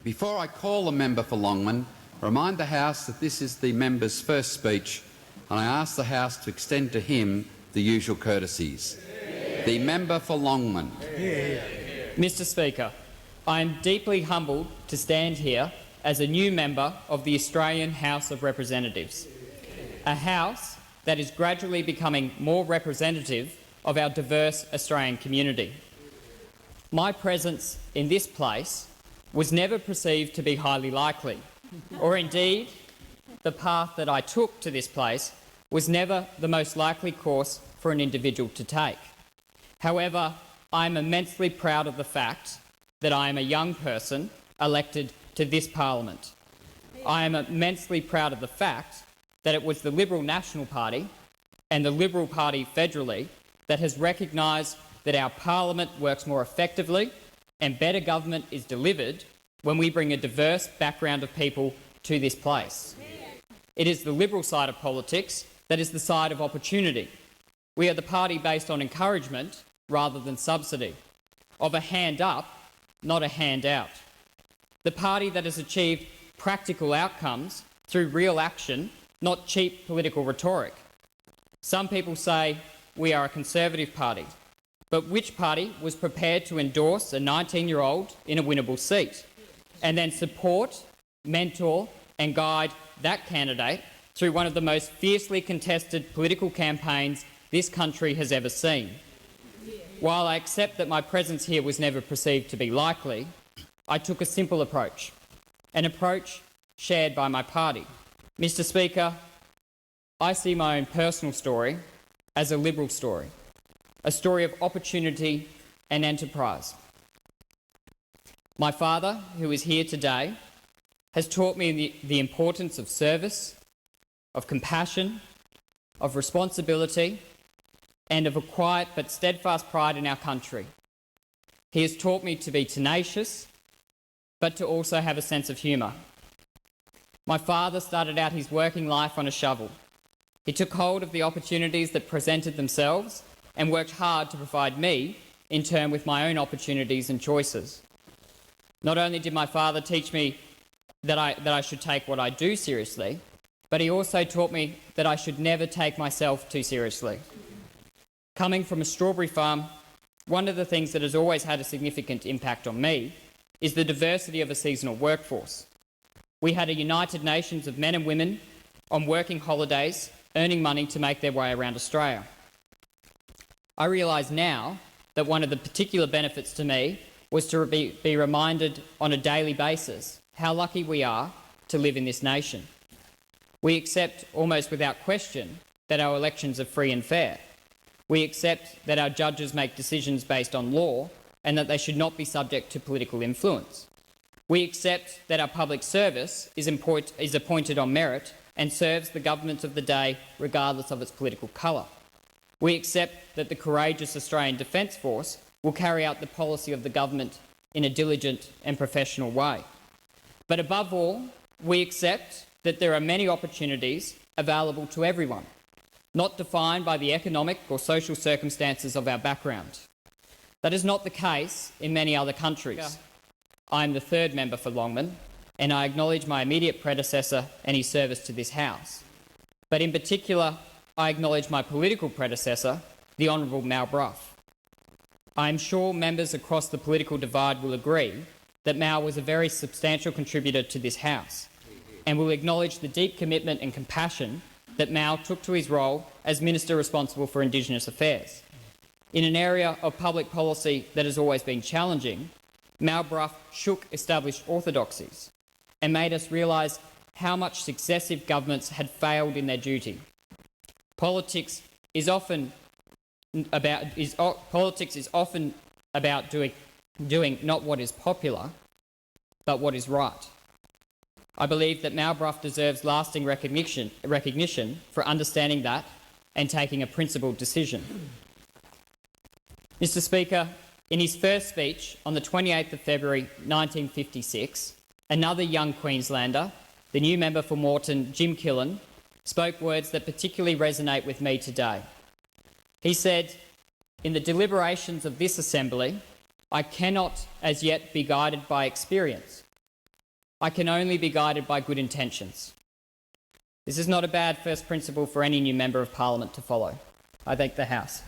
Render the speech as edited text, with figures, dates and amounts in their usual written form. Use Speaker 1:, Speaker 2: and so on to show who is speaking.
Speaker 1: Before I call the member for Longman, I remind the House that this is the member's first speech, and I ask the House to extend to him the usual courtesies. The member for Longman.
Speaker 2: Mr. Speaker, I am deeply humbled to stand here as a new member of the Australian House of Representatives, a House that is gradually becoming more representative of our diverse Australian community. My presence in this place was never perceived to be highly likely, or indeed the path that I took to this place was never the most likely course for an individual to take. However, I am immensely proud of the fact that I am a young person elected to this parliament. I am immensely proud of the fact that it was the Liberal National Party and the Liberal Party federally that has recognised that our parliament works more effectively and better government is delivered when we bring a diverse background of people to this place. It is the Liberal side of politics that is the side of opportunity. We are the party based on encouragement rather than subsidy, of a hand up, not a handout. The party that has achieved practical outcomes through real action, not cheap political rhetoric. Some people say we are a Conservative party, but which party was prepared to endorse a 19-year-old in a winnable seat and then support, mentor and guide that candidate through one of the most fiercely contested political campaigns this country has ever seen? While I accept that my presence here was never perceived to be likely, I took a simple approach, an approach shared by my party. Mr. Speaker, I see my own personal story as a Liberal story, a story of opportunity and enterprise. My father, who is here today, has taught me the importance of service, of compassion, of responsibility, and of a quiet but steadfast pride in our country. He has taught me to be tenacious, but to also have a sense of humour. My father started out his working life on a shovel. He took hold of the opportunities that presented themselves and worked hard to provide me, in turn, with my own opportunities and choices. Not only did my father teach me that I should take what I do seriously, but he also taught me that I should never take myself too seriously. Coming from a strawberry farm, one of the things that has always had a significant impact on me is the diversity of a seasonal workforce. We had a United Nations of men and women on working holidays, earning money to make their way around Australia. I realise now that one of the particular benefits to me was to be reminded on a daily basis how lucky we are to live in this nation. We accept almost without question that our elections are free and fair. We accept that our judges make decisions based on law and that they should not be subject to political influence. We accept that our public service is appointed on merit and serves the government of the day regardless of its political colour. We accept that the courageous Australian Defence Force will carry out the policy of the government in a diligent and professional way. But above all, we accept that there are many opportunities available to everyone, not defined by the economic or social circumstances of our background. That is not the case in many other countries. I am the third member for Longman, and I acknowledge my immediate predecessor and his service to this House. But in particular, I acknowledge my political predecessor, the Honourable Mal Brough. I am sure members across the political divide will agree that Mal was a very substantial contributor to this House, and will acknowledge the deep commitment and compassion that Mal took to his role as Minister responsible for Indigenous Affairs. In an area of public policy that has always been challenging, Mal Brough shook established orthodoxies and made us realise how much successive governments had failed in their duty. Politics is often about doing not what is popular, but what is right. I believe that Mal Brough deserves lasting recognition for understanding that and taking a principled decision. Mr. Speaker, in his first speech on the 28th of February 1956, another young Queenslander, the new member for Moreton, Jim Killen, spoke words that particularly resonate with me today. He said, "In the deliberations of this Assembly, I cannot as yet be guided by experience, I can only be guided by good intentions. This is not a bad first principle for any new Member of Parliament to follow. I thank the House.